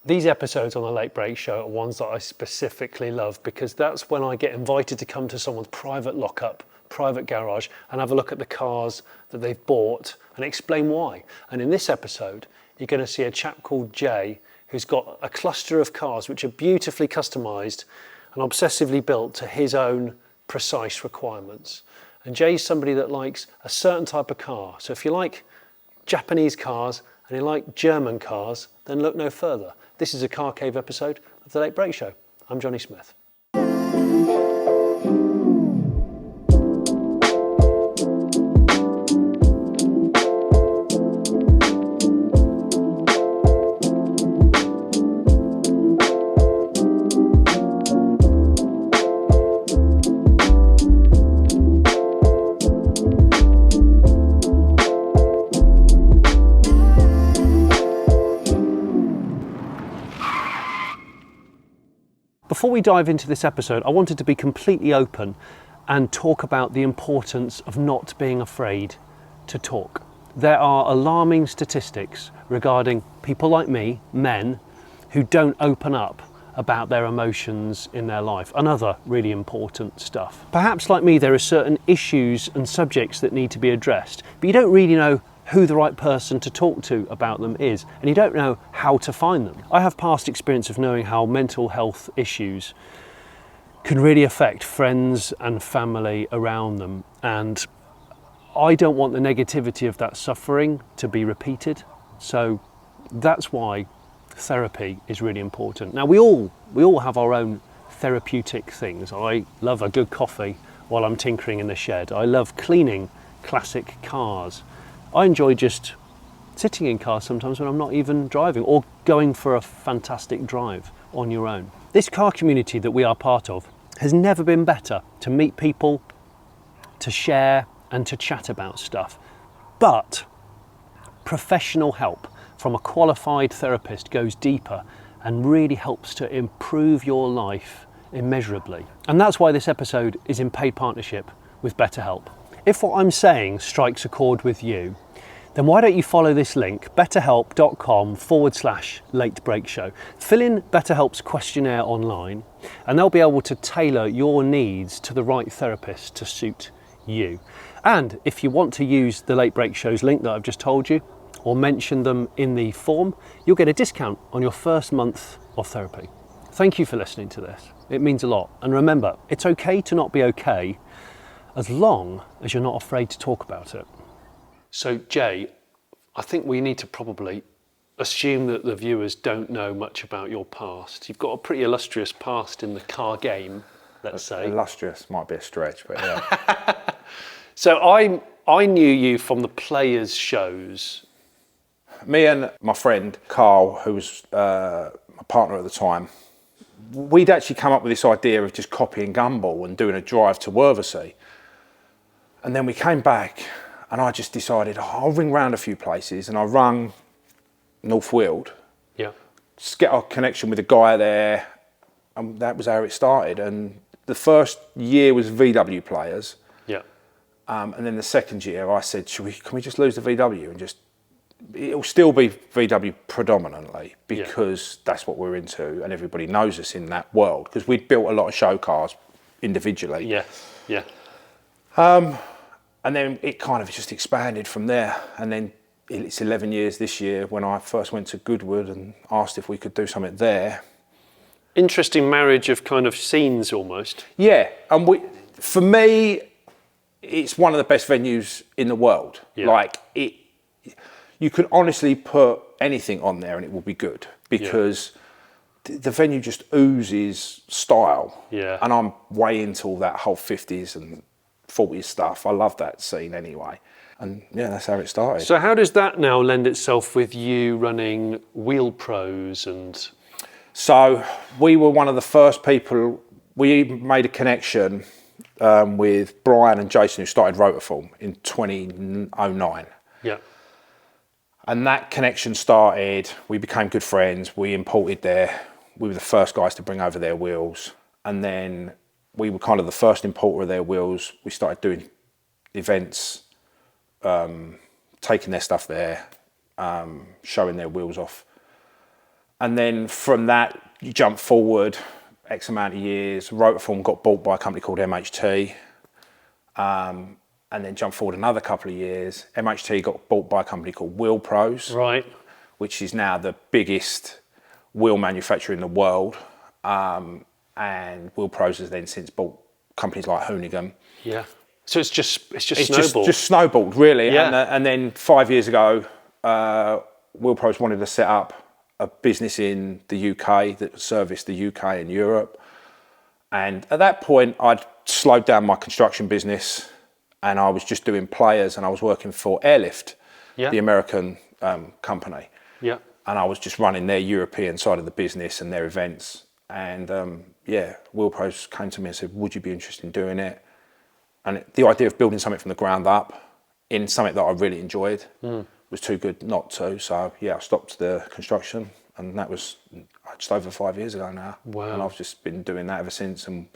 These episodes on the Late Break Show are ones that I specifically love because that's when I get invited to come to someone's private lockup, private garage, and have a look at the cars that they've bought and explain why. And in this episode, you're going to see a chap called Jay who's got a cluster of cars which are beautifully customised and obsessively built to his own precise requirements. And Jay's somebody that likes a certain type of car. So if you like Japanese cars and you like German cars, then look no further. This is a Car Cave episode of The Late Break Show. I'm Jonny Smith. Before we dive into this episode, I wanted to be completely open and talk about the importance of not being afraid to talk. There are alarming statistics regarding people like me, men, who don't open up about their emotions in their life and other really important stuff. Perhaps like me, there are certain issues and subjects that need to be addressed, but you don't really know who the right person to talk to about them is, and you don't know how to find them. I have past experience of knowing how mental health issues can really affect friends and family around them, and I don't want the negativity of that suffering to be repeated. So that's why therapy is really important. Now we all have our own therapeutic things. I love a good coffee while I'm tinkering in the shed. I love cleaning classic cars. I enjoy just sitting in cars sometimes when I'm not even driving, or going for a fantastic drive on your own. This car community that we are part of has never been better to meet people, to share and to chat about stuff. But professional help from a qualified therapist goes deeper and really helps to improve your life immeasurably. And that's why this episode is in paid partnership with BetterHelp. If what I'm saying strikes a chord with you, then why don't you follow this link, betterhelp.com/latebreakshow. Fill in BetterHelp's questionnaire online and they'll be able to tailor your needs to the right therapist to suit you. And if you want to use the Late Break Show's link that I've just told you, or mention them in the form, you'll get a discount on your first month of therapy. Thank you for listening to this. It means a lot. And remember, it's okay to not be okay, as long as you're not afraid to talk about it. So Jay, I think we need to probably assume that the viewers don't know much about your past. You've got a pretty illustrious past in the car game, let's say. Illustrious might be a stretch, but yeah. So I knew you from the Players shows. Me and my friend Carl, who was my partner at the time, we'd actually come up with this idea of just copying Gumball and doing a drive to Worthersea. And then we came back and I just decided, I'll ring round a few places, and I rung North Weald. Yeah. Just get a connection with a guy there, and that was how it started. And the first year was VW Players. Yeah. And then the second year I said, can we just lose the VW and just, it'll still be VW predominantly because that's what we're into and everybody knows us in that world, because we'd built a lot of show cars individually. Yeah, yeah. And then it kind of just expanded from there. And then it's 11 years this year when I first went to Goodwood and asked if we could do something there. Interesting marriage of kind of scenes almost. Yeah, and for me, it's one of the best venues in the world. Yeah. Like you could honestly put anything on there and it will be good, because the venue just oozes style. Yeah. And I'm way into all that whole 50s and 40s stuff. I love that scene anyway. And yeah, that's how it started. So how does that now lend itself with you running WheelPros and... So we were one of the first people, we made a connection with Brian and Jason, who started Rotorform in 2009. Yeah. And that connection started, we became good friends, we imported there, we were the first guys to bring over their wheels. And then we were kind of the first importer of their wheels. We started doing events, taking their stuff there, showing their wheels off. And then from that, you jump forward X amount of years. Rotorform got bought by a company called MHT. And then jump forward another couple of years. MHT got bought by a company called WheelPros. Right. Which is now the biggest wheel manufacturer in the world. And WheelPros has then since bought companies like Hoonigan. Yeah. So it's just snowballed. Just snowballed, really. Yeah. And then 5 years ago, WheelPros wanted to set up a business in the UK that serviced the UK and Europe. And at that point, I'd slowed down my construction business and I was just doing players and I was working for Airlift, the American company. Yeah. And I was just running their European side of the business and their events. And WheelPros came to me and said, would you be interested in doing it? And the idea of building something from the ground up in something that I really enjoyed was too good not to. So yeah, I stopped the construction and that was just over 5 years ago now. Wow. And I've just been doing that ever since. And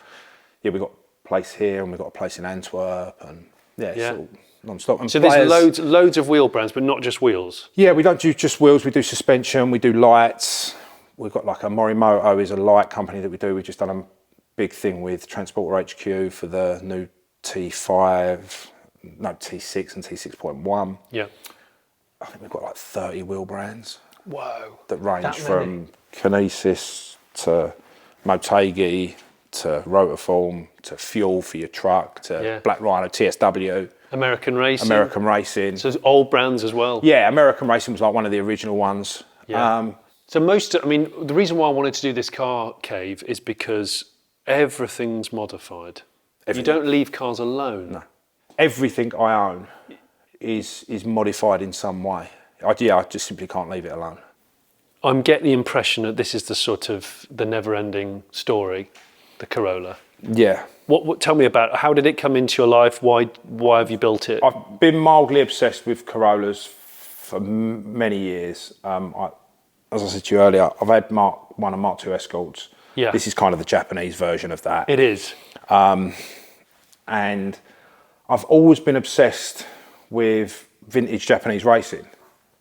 yeah, we got a place here and we got a place in Antwerp and it's all non-stop. And so there's loads of wheel brands, but not just wheels? Yeah, we don't do just wheels, we do suspension, we do lights. We've got like a Morimoto is a light company that we do. We've just done a big thing with Transporter HQ for the new T6 and T6.1. Yeah. I think we've got like 30 wheel brands. Whoa. That range from Kinesis to Motegi to Rotorform to fuel for your truck to Black Rhino TSW. American Racing. So it's old brands as well. Yeah, American Racing was like one of the original ones. Yeah. So the reason why I wanted to do this car cave is because everything's modified. Everything. You don't leave cars alone. No. Everything I own is modified in some way. I just simply can't leave it alone. I'm getting the impression that this is the never-ending story, the Corolla. Yeah. What tell me about how did it come into your life? Why have you built it? I've been mildly obsessed with Corollas for many years. As I said to you earlier, I've had Mark 1 and Mark II Escorts. Yeah. This is kind of the Japanese version of that. It is. And I've always been obsessed with vintage Japanese racing,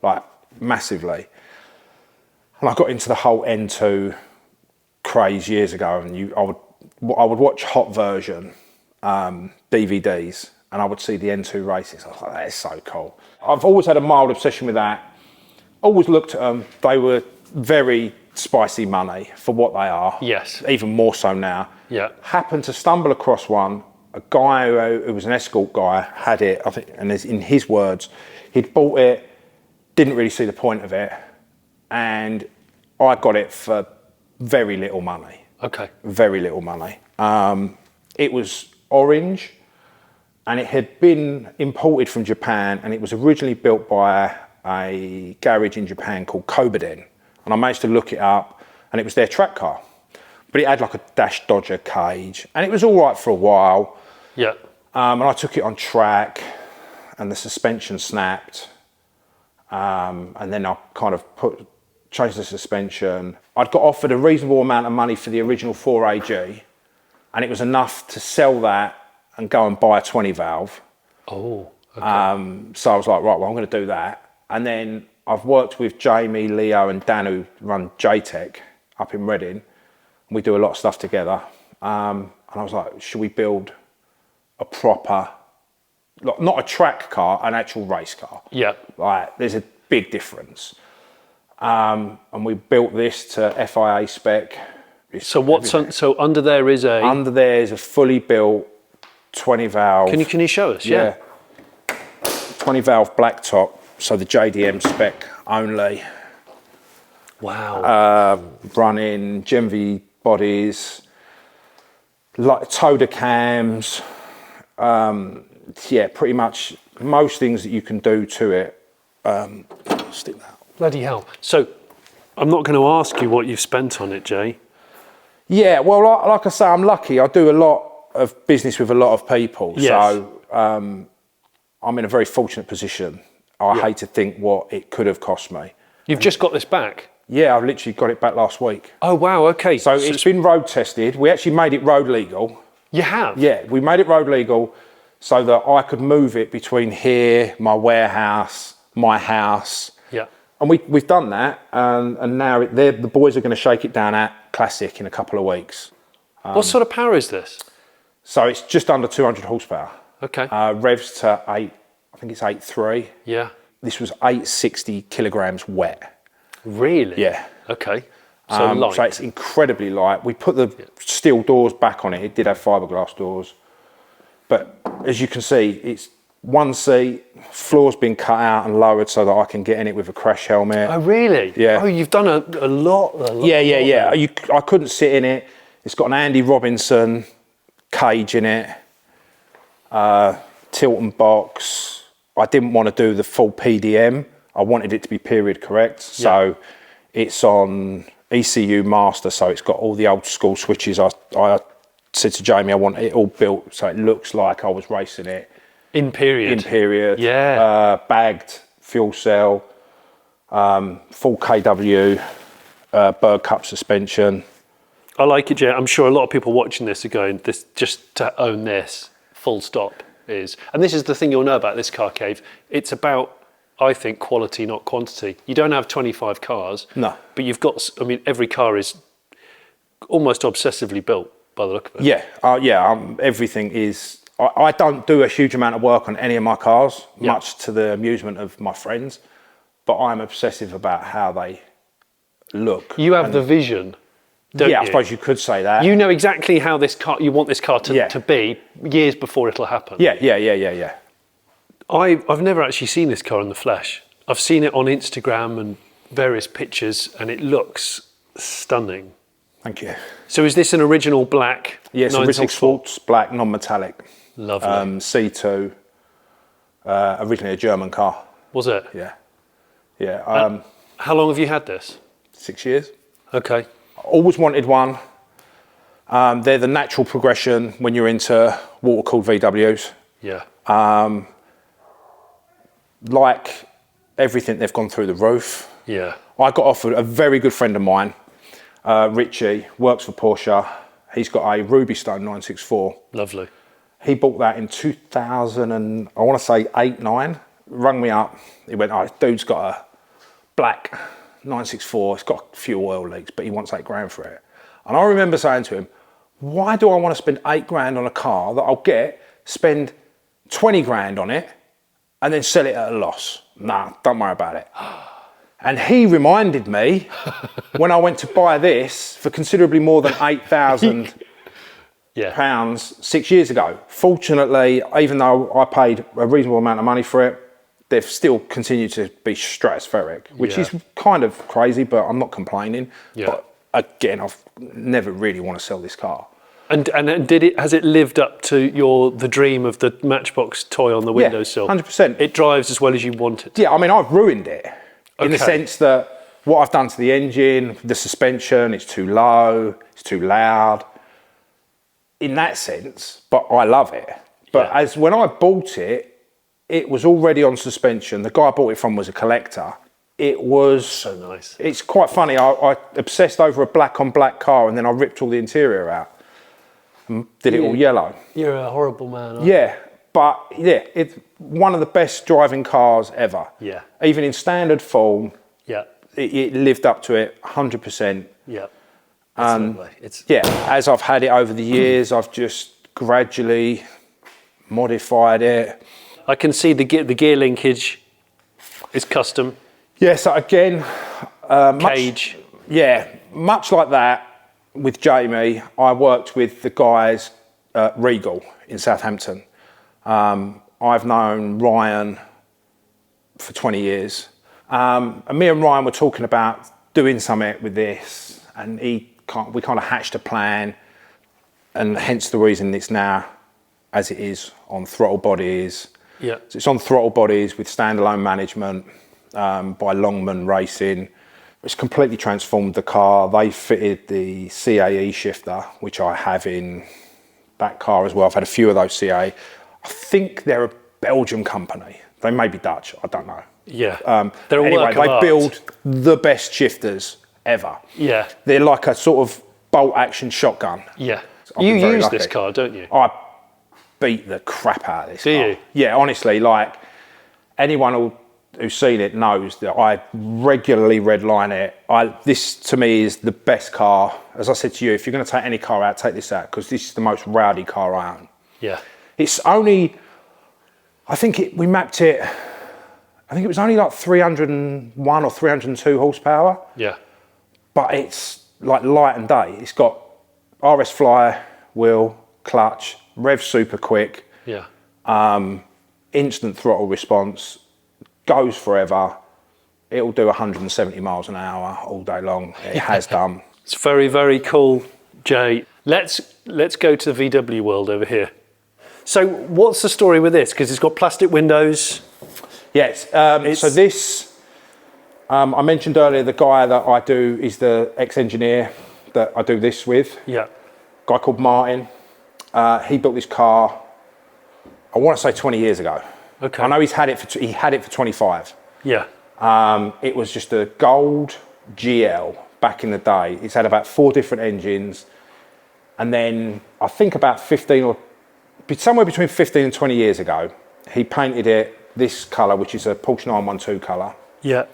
like massively. And I got into the whole N2 craze years ago, and I would watch Hot Version DVDs, and I would see the N2 races. I was like, that is so cool. I've always had a mild obsession with that. Always looked at them. They were very spicy money for what they are. Yes. Even more so now. Yeah. Happened to stumble across one. A guy who was an escort guy had it, I think, and in his words, he'd bought it, didn't really see the point of it, and I got it for very little money. Okay. Very little money. It was orange, and it had been imported from Japan, and it was originally built by a garage in Japan called Kobaden, and I managed to look it up, and it was their track car. But it had like a Dash Dodger cage, and it was all right for a while. Yeah. And I took it on track, and the suspension snapped. And then I kind of changed the suspension. I'd got offered a reasonable amount of money for the original 4AG, and it was enough to sell that and go and buy a 20 valve. Oh, okay. So I was like, right, well, I'm going to do that. And then I've worked with Jamie, Leo, and Dan, who run JTech up in Reading. We do a lot of stuff together. And I was like, should we build a proper, not a track car, an actual race car? Yeah. Like, there's a big difference. And we built this to FIA spec. So under there is a... Under there is a fully built 20 valve. Can you show us? Yeah. 20 valve blacktop, so the JDM spec only. Wow. Running Gen V bodies, like Toda cams, pretty much most things that you can do to it. Stick that. Bloody hell. So I'm not going to ask you what you've spent on it, Jay. Yeah, well, like I say, I'm lucky. I do a lot of business with a lot of people. Yes. So I'm in a very fortunate position. I hate to think what it could have cost me. You've just got this back? Yeah, I've literally got it back last week. Oh, wow, okay. So it's been road tested. We actually made it road legal. You have? Yeah, we made it road legal so that I could move it between here, my warehouse, my house. Yeah. And we've done that, and now the boys are going to shake it down at Classic in a couple of weeks. What sort of power is this? So it's just under 200 horsepower. Okay. Revs to I think it's 8.3. Yeah. This was 860 kilograms wet. Really? Yeah. Okay. So light. So it's incredibly light. We put the steel doors back on it. It did have fiberglass doors. But as you can see, it's one seat, floor's been cut out and lowered so that I can get in it with a crash helmet. Oh, really? Yeah. Oh, you've done a lot. Yeah. I couldn't sit in it. It's got an Andy Robinson cage in it, tilt and box. I didn't want to do the full PDM. I wanted it to be period correct. So it's on ECU master, so it's got all the old school switches. I said to Jamie, I want it all built so it looks like I was racing it. In period. Yeah. Bagged fuel cell, full KW, Berg Cup suspension. I like it, Jay. I'm sure a lot of people watching this are going, "This just to own this, full stop is." And this is the thing you'll know about this car cave. It's about, I think, quality, not quantity. You don't have 25 cars. No. But you've got, I mean, every car is almost obsessively built by the look of it. Yeah. Everything is. I don't do a huge amount of work on any of my cars, much to the amusement of my friends, but I'm obsessive about how they look. You have the vision, don't you? I suppose you could say that. You know exactly how this car, you want this car to be years before it'll happen. Yeah. I've never actually seen this car in the flesh. I've seen it on Instagram and various pictures, and it looks stunning. Thank you. So is this an original black? Yes, original Schwartz, black, non-metallic. Lovely. C2, originally a German car. Was it? Yeah. How long have you had this? 6 years. Okay. Always wanted one. They're the natural progression when you're into water-cooled VWs. Yeah. Like everything, they've gone through the roof. Yeah. I got offered, a very good friend of mine, Richie, works for Porsche. He's got a Ruby Stone 964. Lovely. He bought that in 2000 and I want to say 8, 9. Rung me up. He went, "Oh, dude's got a black 964. It's got a few oil leaks, but he wants £8 for it." And I remember saying to him, "Why do I want to spend £8 on a car that I'll spend 20 grand on it, and then sell it at a loss? Nah, don't worry about it." And he reminded me when I went to buy this for considerably more than £8,000 pounds 6 years ago. Fortunately, even though I paid a reasonable amount of money for it, they've still continued to be stratospheric, which is kind of crazy, but I'm not complaining. Yeah. But again, I've never really want to sell this car. And has it lived up to the dream of the Matchbox toy on the windowsill? 100%. It drives as well as you want it. Yeah, I mean, I've ruined it in the sense that what I've done to the engine, the suspension, it's too low, it's too loud. In that sense, but I love it. But as when I bought it, it was already on suspension. The guy I bought it from was a collector. It was so nice. It's quite funny. I obsessed over a black on black car, and then I ripped all the interior out and did it all yellow. You're a horrible man. Aren't you? Yeah, but it's one of the best driving cars ever. Yeah. Even in standard form, Yeah. it lived up to it 100%. Yeah. As I've had it over the years, I've just gradually modified it. I can see the gear linkage is custom. Yeah, so again, Cage. much like that with Jamie, I worked with the guys at Regal in Southampton. I've known Ryan for 20 years. And me and Ryan were talking about doing something with this, and we kind of hatched a plan, and hence the reason it's now as it is on throttle bodies. Yeah. So it's on throttle bodies with standalone management by Longman Racing. It's completely transformed the car. They fitted the CAE shifter, which I have in that car as well. I've had a few of those CAE. I think they're a Belgian company. They may be Dutch, I don't know. Yeah. They're a work of art. They build the best shifters ever. Yeah. They're like a sort of bolt action shotgun. Yeah. I've You been very use lucky. this car, don't you? I beat the crap out of this car. Do you? Yeah, honestly, like anyone will who's seen it knows that I regularly redline it. This to me is the best car. As I said to you, if you're going to take any car out, take this out, because this is the most rowdy car I own. Yeah. It's only, we mapped it, I think it was only like 301 or 302 horsepower. Yeah. But it's like light and day. It's got RS fly wheel, clutch, rev super quick. Yeah. Instant throttle response, goes forever. It'll do 170 miles an hour all day long. It has done. It's very, very cool, Jay. Let's go to the VW world over here. So what's the story with this? Because it's got plastic windows. Yes, so this, I mentioned earlier, the guy that I do is the ex-engineer that I do this with. Yeah. Guy called Martin. He built this car, I want to say 20 years ago. Okay. I know he had it for 25. Yeah. It was just a gold GL back in the day. It's had about 4 different engines. And then I think about 15 or somewhere between 15 and 20 years ago, he painted it this colour, which is a Porsche 912 colour. Yeah.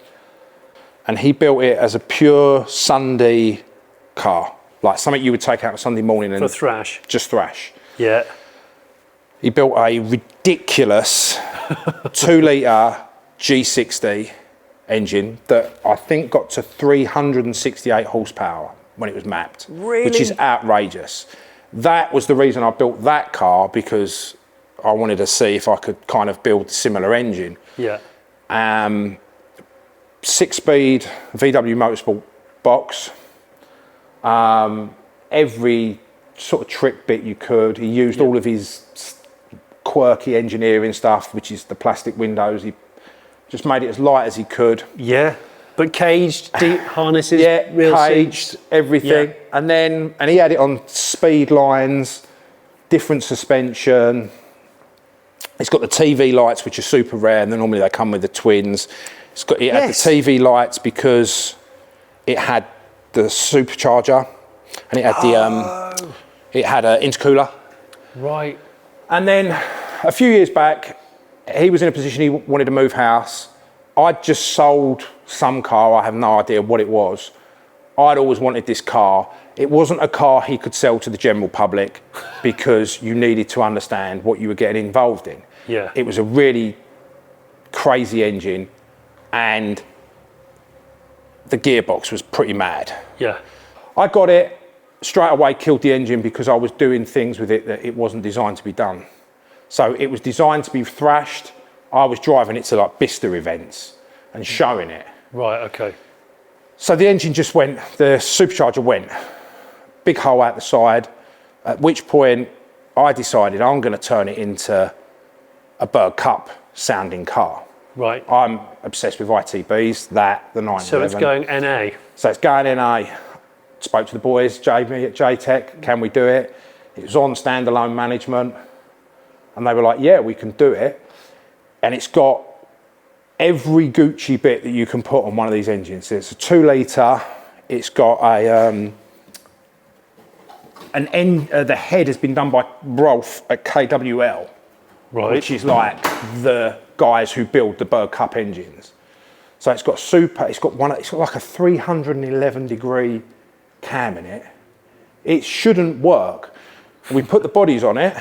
And he built it as a pure Sunday car, like something you would take out on a Sunday morning and For thrash. just thrash. Yeah. He built a ridiculous 2-litre G60 engine that I think got to 368 horsepower when it was mapped. Really? Which is outrageous. That was the reason I built that car, because I wanted to see if I could kind of build a similar engine. Yeah. 6-speed VW Motorsport box. Every sort of trick bit you could. He used all of his quirky engineering stuff, which is the plastic windows. He just made it as light as he could. Yeah. But caged, deep harnesses, Yeah, real caged, seats. everything. Yeah. And he had it on speed lines, different suspension. It's got the TV lights, which are super rare, and then normally they come with the twins. It had the TV lights because it had the supercharger, and it had it had an intercooler. Right. And then a few years back, he was in a position he wanted to move house. I'd just sold some car, I have no idea what it was. I'd always wanted this car. It wasn't a car he could sell to the general public because you needed to understand what you were getting involved in. Yeah. It was a really crazy engine, and the gearbox was pretty mad. Yeah. I got it, straight away killed the engine because I was doing things with it that it wasn't designed to be done. So it was designed to be thrashed. I was driving it to like Bicester events and showing it. Right, okay. So the engine just went, the supercharger went, big hole out the side, at which point I decided I'm going to turn it into a Berg Cup sounding car. Right. I'm obsessed with ITBs, the 911. So it's going NA. So it's going NA. Spoke to the boys, Jamie at JTech, can we do it? It was on standalone management. And they were like, yeah, we can do it. And it's got every Gucci bit that you can put on one of these engines. It's a 2-litre. It's got the head has been done by Rolf at KWL, Right. which is like the guys who build the Berg Cup engines. So it's got it's got like a 311 degree cam in it. It shouldn't work. We put the bodies on it,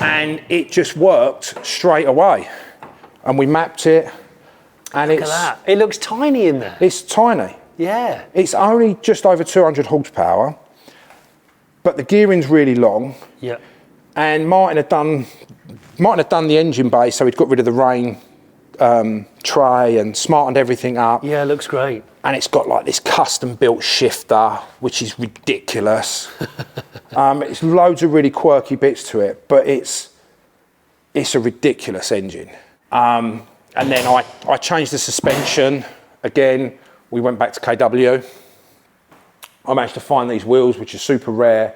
and it just worked straight away. And we mapped it, and Look at that. It looks tiny in there. it's tiny. Yeah. It's only just over 200 horsepower, but the gearing's really long. Yeah. And Martin had done the engine bay, so he'd got rid of the rain tray and smartened everything up. Yeah, it looks great. And it's got like this custom built shifter, which is ridiculous. It's loads of really quirky bits to it, but it's a ridiculous engine. And then I changed the suspension. Again, we went back to KW. I managed to find these wheels, which are super rare.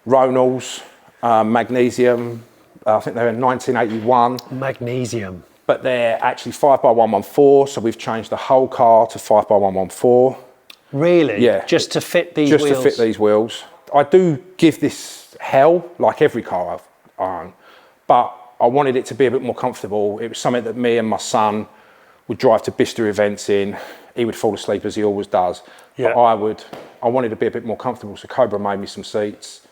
Ronals, magnesium. I think they're in 1981. Magnesium. But they're actually 5x114, so we've changed the whole car to 5x114. Really? Yeah. Just to fit these Just wheels? to fit these wheels. I do give this hell, like every car I own, but I wanted it to be a bit more comfortable. It was something that me and my son would drive to Bicester events in. He would fall asleep as he always does. Yeah. But I wanted to be a bit more comfortable, so Cobra made me some seats.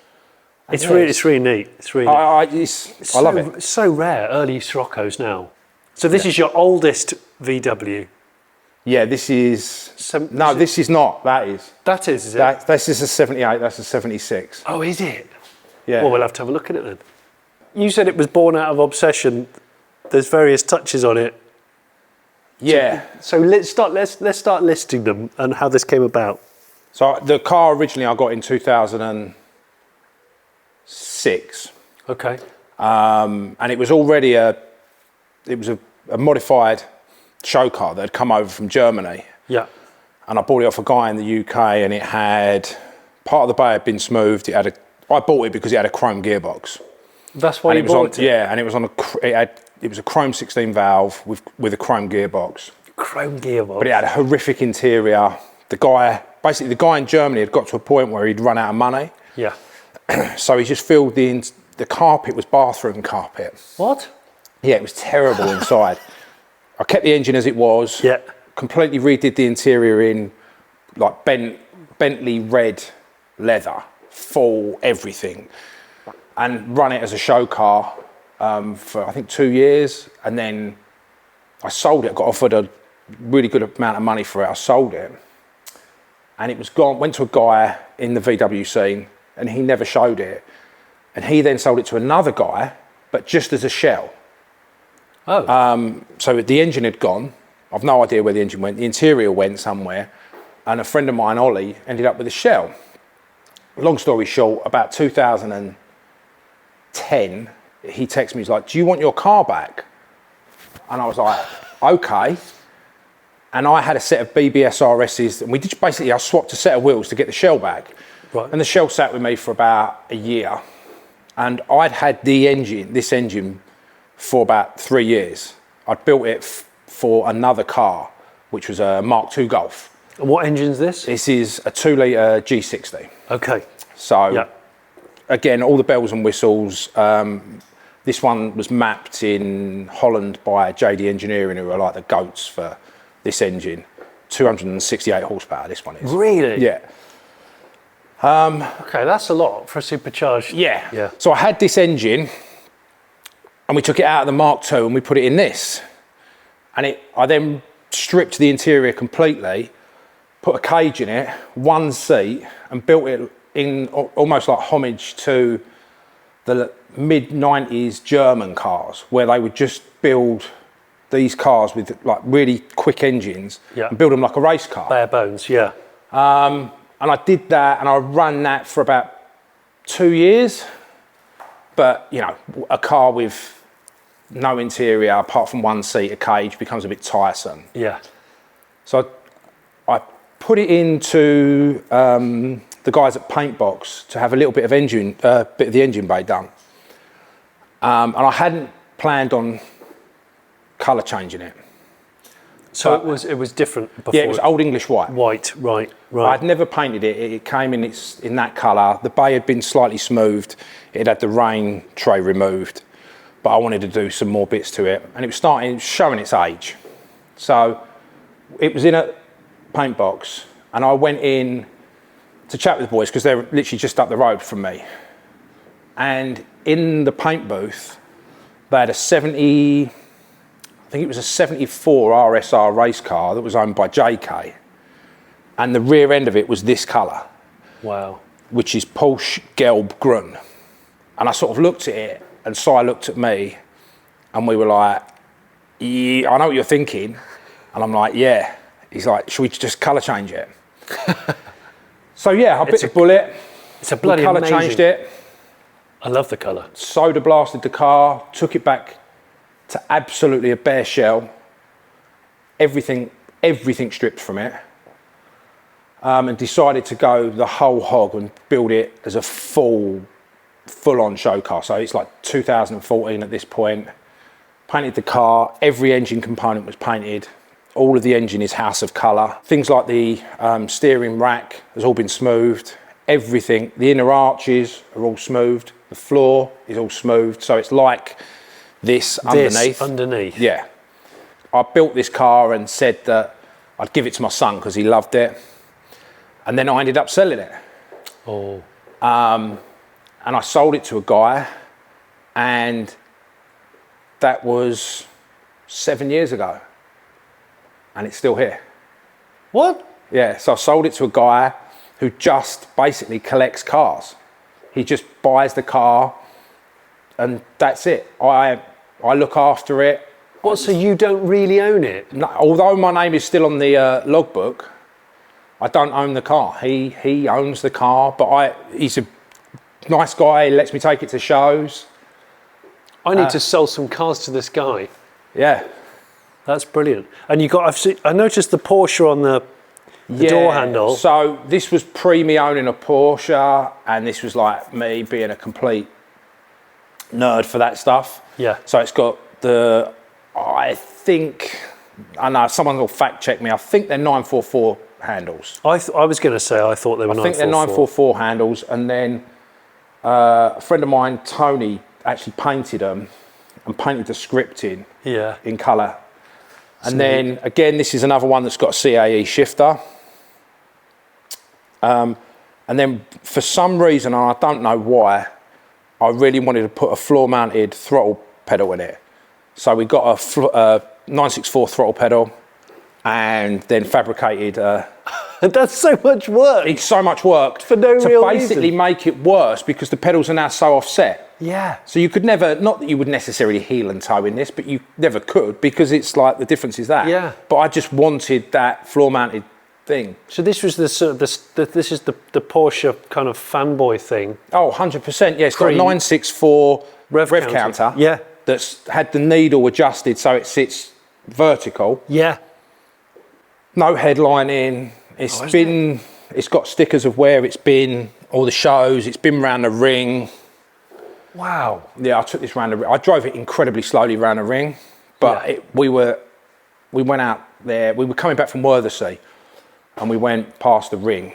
It's really neat. It's really neat. I love it. It's so rare, early Sciroccos now. So this is your oldest VW? Yeah, this is... this is not. That is. That is it? This is a 78, that's a 76. Oh, is it? Yeah. Well, we'll have to have a look at it then. You said it was born out of obsession. There's various touches on it. Yeah. So let's start listing them and how this came about. So the car originally I got in 2006. Okay. And it was already a modified show car that had come over from Germany. Yeah. And I bought it off a guy in the UK, and it had, part of the bay had been smoothed. I bought it because it had a chrome gearbox. That's why you bought it? Yeah, and it was a chrome 16 valve with a chrome gearbox. Chrome gearbox. But it had a horrific interior. The guy in Germany had got to a point where he'd run out of money. Yeah. So he just filled the carpet was bathroom carpet. What? Yeah, it was terrible inside. I kept the engine as it was. Yeah. Completely redid the interior in like Bentley red leather, full everything, and run it as a show car for I think 2 years, and then I sold it. I got offered a really good amount of money for it. I sold it, and it was gone. Went to a guy in the VW scene, and he never showed it, and he then sold it to another guy, but just as a shell. Oh. So the engine had gone. I've no idea where the engine went. The interior went somewhere, and a friend of mine, Ollie, ended up with a shell. Long story short, about 2010, he texted me, he's like, do you want your car back? And I was like, okay. And I had a set of BBS RSs, and I swapped a set of wheels to get the shell back. Right. And the shell sat with me for about a year. And I'd had this engine for about 3 years. I'd built it for another car, which was a Mk1 Golf. And what engine's this? This is a 2-litre G60. Okay. So, again, all the bells and whistles. This one was mapped in Holland by JD Engineering, who are like the goats for this engine. 268 horsepower, this one is. Really? Yeah. Okay, that's a lot for a supercharged. Yeah. So I had this engine, and we took it out of the Mark II and we put it in this. And I then stripped the interior completely, put a cage in it, one seat, and built it in almost like homage to the mid-90s German cars, where they would just build these cars with like really quick engines and build them like a race car. Bare bones, yeah. And I did that, and I ran that for about 2 years. But, you know, a car with no interior apart from one seat, a cage, becomes a bit tiresome. Yeah. So I put it into the guys at Paintbox to have a little bit of the engine bay done. And I hadn't planned on colour changing it. So it was different before? Yeah, it was Old English white. White, right. I'd never painted it. It came in that colour. The bay had been slightly smoothed. It had the rain tray removed. But I wanted to do some more bits to it. And it was showing its age. So it was in a paint box, and I went in to chat with the boys because they're literally just up the road from me. And in the paint booth, they had a 74 RSR race car that was owned by JK. And the rear end of it was this colour. Wow. Which is Porsche Gelb Grün. And I sort of looked at it, and Si looked at me, and we were like, yeah, I know what you're thinking. And I'm like, yeah. He's like, should we just colour change it? So yeah, I bit the bullet. It's a bloody colour amazing. changed it. I love the colour. Soda blasted the car, took it back to absolutely a bare shell. Everything stripped from it. And decided to go the whole hog and build it as a full-on show car. So it's like 2014 at this point. Painted the car, every engine component was painted. All of the engine is house of colour. Things like the steering rack has all been smoothed. Everything, the inner arches are all smoothed. The floor is all smoothed. So it's like this underneath. Underneath. Yeah. I built this car and said that I'd give it to my son because he loved it. And then I ended up selling it. Oh. And I sold it to a guy, and that was 7 years ago. And it's still here. What? Yeah, so I sold it to a guy who just basically collects cars. He just buys the car and that's it. I look after it. What, so you don't really own it? No, although my name is still on the logbook, I don't own the car. He owns the car, but he's a nice guy. He lets me take it to shows. I need to sell some cars to this guy. Yeah. That's brilliant. And I noticed the Porsche on the door handle. So this was me owning a Porsche, and this was like me being a complete nerd for that stuff. Yeah. So it's got I know someone will fact check me. I think they're 944 handles. I was going to say I thought they were 944. I think they're 944 handles, and then a friend of mine, Tony, actually painted them and painted the script in colour. And then again, this is another one that's got a CAE shifter. And then for some reason, and I don't know why, I really wanted to put a floor-mounted throttle pedal in it. So we got a 964 throttle pedal, and then fabricated. That's so much work. It's so much work for no real reason. To basically make it worse because the pedals are now so offset. Yeah. So you could never, not that you would necessarily heel and toe in this, but you never could because it's like the difference is that. Yeah. But I just wanted that floor-mounted thing. So this was this is the Porsche kind of fanboy thing. Oh, 100%. Yeah, it's got a 964 rev counter. Yeah. That's had the needle adjusted so it sits vertical. Yeah. No headlining. It's got stickers of where it's been, all the shows. It's been round the ring. Wow. Yeah, I took this round the ring. I drove it incredibly slowly round the ring, but we went out there. We were coming back from Worthersea, and we went past the ring,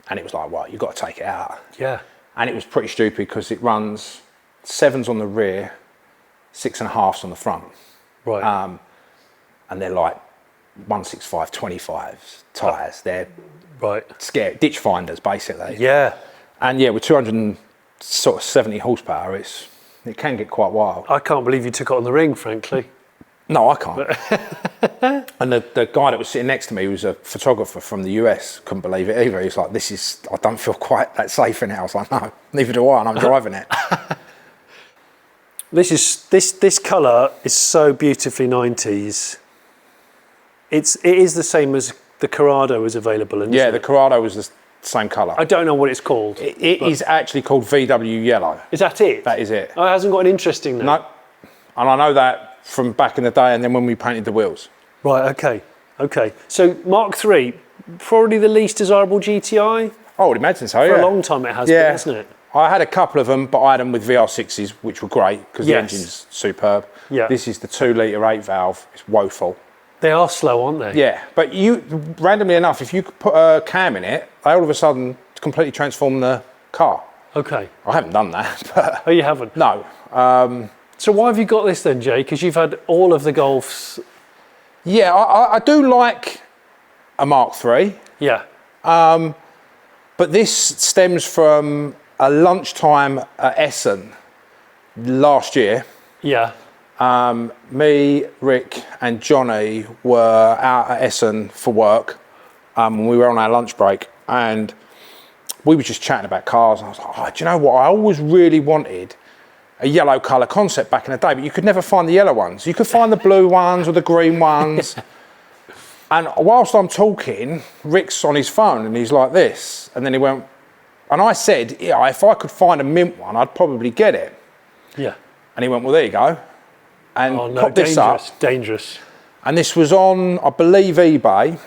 and it was like, well, you've got to take it out. Yeah. And it was pretty stupid because it runs 7s on the rear, 6.5s on the front. Right. And they're like 165 25s tyres. They're scary, ditch finders basically. Yeah. And yeah, with 270 horsepower, it can get quite wild. I can't believe you took it on the ring, frankly. No, I can't. And the guy that was sitting next to me was a photographer from the US, couldn't believe it either. He was like, I don't feel quite that safe in it. I was like, no, neither do I, and I'm driving it. This colour is so beautifully 90s. It is the same as the Corrado is available in. Yeah, the Corrado was the same colour. I don't know what it's called. It is actually called VW Yellow. Is that it? That is it. Oh, it hasn't got an interesting name. No, and I know that from back in the day, and then when we painted the wheels. Right. Okay. So Mark III, probably the least desirable GTI. I would imagine so. For a long time it has been, hasn't it? I had a couple of them, but I had them with VR6s, which were great because the engine's superb. Yeah. This is the 2-litre 8 valve. It's woeful. They are slow, aren't they? Yeah, but randomly enough, if you could put a cam in it, they all of a sudden completely transform the car. Okay. I haven't done that. But oh, you haven't? No. So why have you got this then, Jay? Because you've had all of the Golfs. Yeah, I do like a Mark III. Yeah. But this stems from a lunchtime at Essex last year. Yeah. Me, Rick and Jonny were out at Essex for work. We were on our lunch break and we were just chatting about cars. And I was like, oh, do you know what? I always really wanted a yellow colour concept back in the day, but you could never find the yellow ones. You could find the blue ones or the green ones. And whilst I'm talking, Rick's on his phone and he's like this. And then he went, and I said, yeah, if I could find a mint one, I'd probably get it. Yeah. And he went, well, there you go. And popped this up. Dangerous. And this was on, I believe, eBay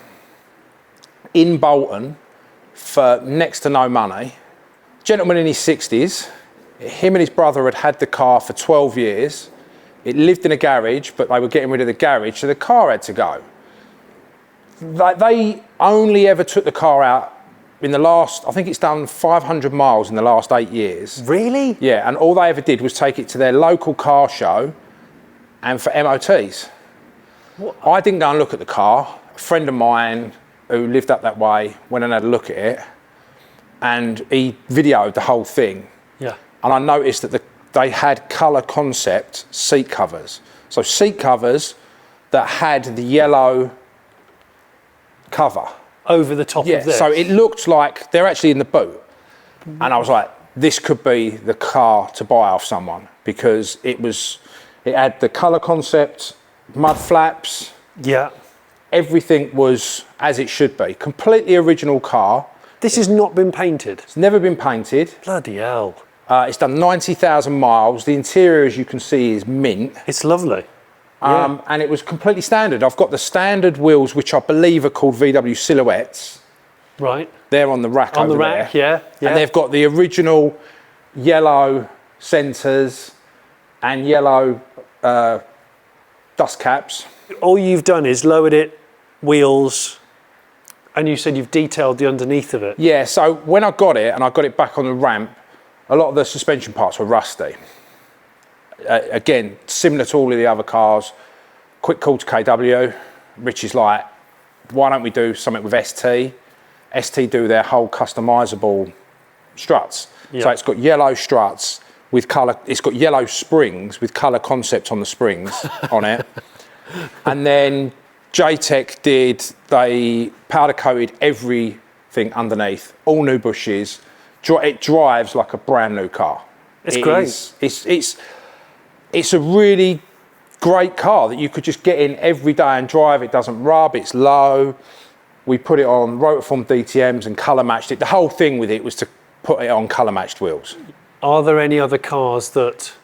in Bolton for next to no money. Gentleman in his 60s. Him and his brother had the car for 12 years. It lived in a garage, but they were getting rid of the garage, so the car had to go. They only ever took the car out in the last, I think it's done 500 miles in the last 8 years. Really? Yeah, and all they ever did was take it to their local car show and for MOTs. I didn't go and look at the car. A friend of mine who lived up that way went and had a look at it, and he videoed the whole thing. Yeah. And I noticed that they had colour concept seat covers. So seat covers that had the yellow cover. Over the top of this? So it looked like they're actually in the boot. And I was like, this could be the car to buy off someone, because it had the colour concept, mud flaps. Yeah. Everything was as it should be. Completely original car. This has not been painted? It's never been painted. Bloody hell. It's done 90,000 miles. The interior, as you can see, is mint. It's lovely. And it was completely standard. I've got the standard wheels, which I believe are called VW Silhouettes. Right. They're on the rack on over the rack, there. Yeah. And they've got the original yellow centres and yellow dust caps. All you've done is lowered it, wheels, and you said you've detailed the underneath of it. Yeah, so when I got it and I got it back on the ramp, a lot of the suspension parts were rusty. Again, similar to all of the other cars. Quick call to KW. Rich is like, why don't we do something with ST? ST do their whole customisable struts. Yeah. So it's got yellow struts with colour, it's got yellow springs with colour concept on the springs on it. And then JTech they powder coated everything underneath, all new bushes. It drives like a brand new car. It's great. It's a really great car that you could just get in every day and drive. It doesn't rub, it's low. We put it on rotorform DTMs and colour matched it. The whole thing with it was to put it on colour matched wheels. Are there any other cars that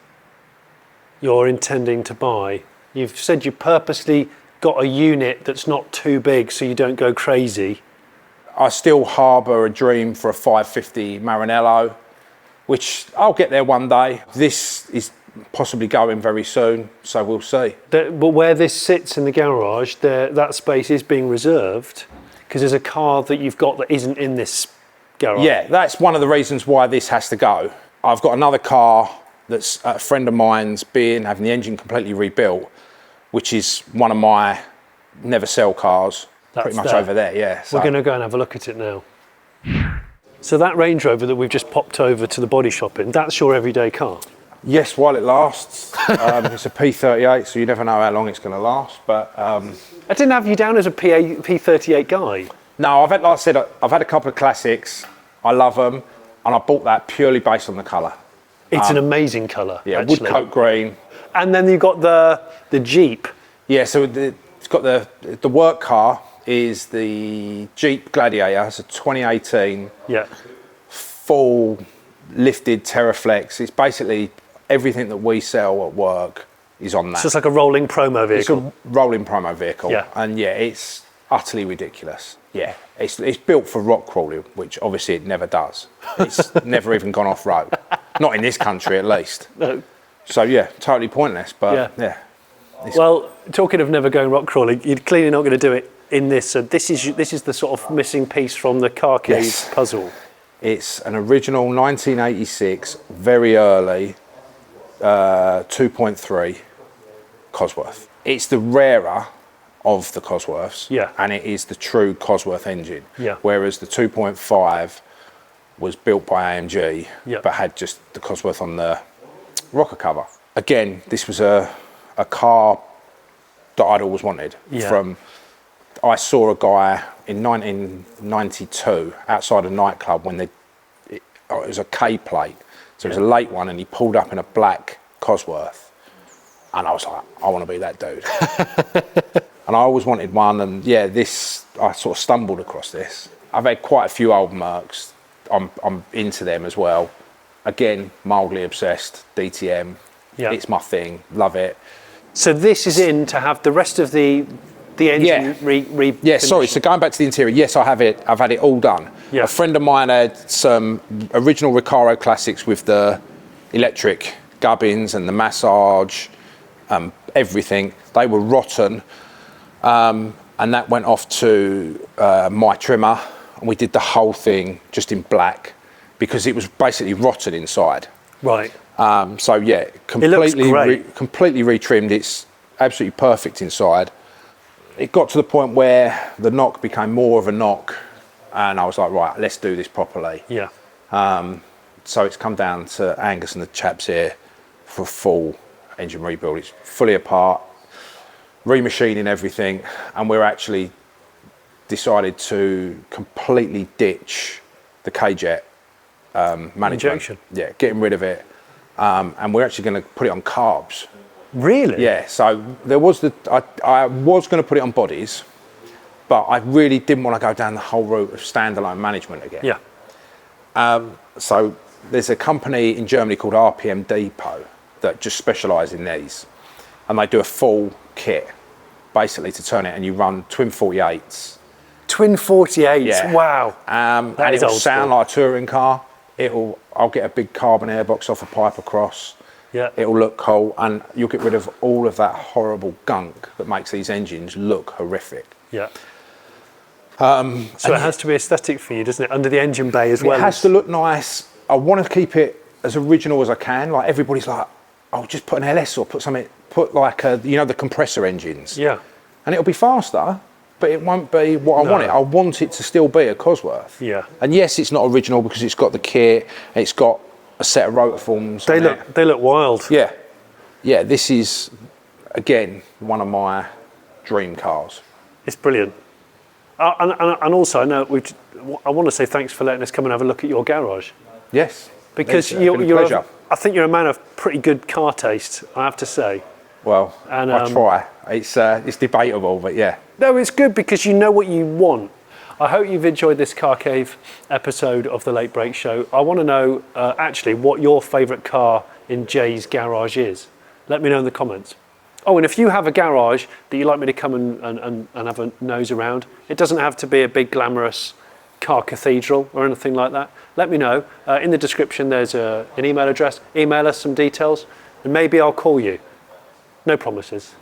you're intending to buy? You've said you purposely got a unit that's not too big so you don't go crazy. I still harbour a dream for a 550 Maranello, which I'll get there one day. This is possibly going very soon, so we'll see. But where this sits in the garage, that space is being reserved because there's a car that you've got that isn't in this garage. Yeah, that's one of the reasons why this has to go. I've got another car that's a friend of mine's having the engine completely rebuilt, which is one of my never sell cars. That's pretty much there. over there, yeah. So. We're going to go and have a look at it now. So that Range Rover that we've just popped over to the body shop in, that's your everyday car? Yes, while it lasts. It's a P38, so you never know how long it's going to last. But I didn't have you down as a P38 guy. No, like I said, I've had a couple of classics. I love them, and I bought that purely based on the colour. It's an amazing colour. Yeah, actually. wood coat green. And then you've got the Jeep. Yeah, so it's got the work car is the Jeep Gladiator. It's a 2018. Yeah. Full lifted Terraflex. It's basically everything that we sell at work is on that. So it's like a rolling promo vehicle. It's a rolling promo vehicle. Yeah. And yeah, it's utterly ridiculous. Yeah, it's built for rock crawling, which obviously it never does. It's never even gone off road. Not in this country, at least. No. So yeah, totally pointless. But yeah. Well, talking of never going rock crawling, you're clearly not going to do it in this. So this is the sort of missing piece from the car cave puzzle. It's an original 1986, very early 2.3 Cosworth. It's the rarer of the Cosworths, and it is the true Cosworth engine. Yeah. Whereas the 2.5 was built by AMG, Yeah. but had just the Cosworth on the rocker cover. Again, this was a car that I'd always wanted. Yeah. I saw a guy in 1992 outside a nightclub when it was a K plate, so it was a late one, and he pulled up in a black Cosworth, and I was like, I want to be that dude. And I always wanted one, and yeah, I sort of stumbled across this. I've had quite a few old Mercs. I'm into them as well. Again, mildly obsessed. DTM. Yeah. It's my thing. Love it. So this is in to have the rest of the engine Yeah, sorry, so going back to the interior, yes, I have it. I've had it all done. Yeah. A friend of mine had some original Recaro classics with the electric gubbins and the massage, everything. They were rotten, and that went off to my trimmer, and we did the whole thing just in black because it was basically rotten inside. Right. So yeah, completely retrimmed. It's absolutely perfect inside. it got to the point where the knock became more of a knock, and I was like, right, let's do this properly. Yeah. So it's come down to Angus and the chaps here for a full engine rebuild. It's fully apart, remachining everything, and we're actually decided to completely ditch the K-Jet management. Injection. Yeah, getting rid of it, and we're actually going to put it on carbs. Really? Yeah. So there was I was going to put it on bodies, but I really didn't want to go down the whole route of standalone management again. Yeah. So there's a company in Germany called RPM Depot that just specialise in these, and they do a full kit basically to turn it, and you run twin 48s. Twin 48s. Yeah. Wow. And That is it'll old sound school. like a touring car. I'll get a big carbon airbox off a pipe across. Yeah. It'll look cool, and you'll get rid of all of that horrible gunk that makes these engines look horrific. Yeah. So it has to be aesthetic for you, doesn't it? Under the engine bay as well. It has to look nice. I want to keep it as original as I can. Like everybody's like, oh, just put an LS or put like the compressor engines. Yeah. And it'll be faster, but it won't be what I want it. I want it to still be a Cosworth. Yeah. And yes, it's not original because it's got the kit, and it's got a set of rotor forms. They look wild. Yeah. Yeah, this is, again, one of my dream cars. It's brilliant. And also, I know I want to say thanks for letting us come and have a look at your garage. Yes. Because It's been a pleasure. I think you're a man of pretty good car taste, I have to say. Well, And, I try. It's debatable, but yeah. No, it's good because you know what you want. I hope you've enjoyed this Car Cave episode of the Late Break Show. I want to know actually what your favourite car in Jay's garage is. Let me know in the comments. Oh, and if you have a garage that you'd like me to come and have a nose around, it doesn't have to be a big glamorous car cathedral or anything like that. Let me know. In the description there's an email address. Email us some details and maybe I'll call you. No promises.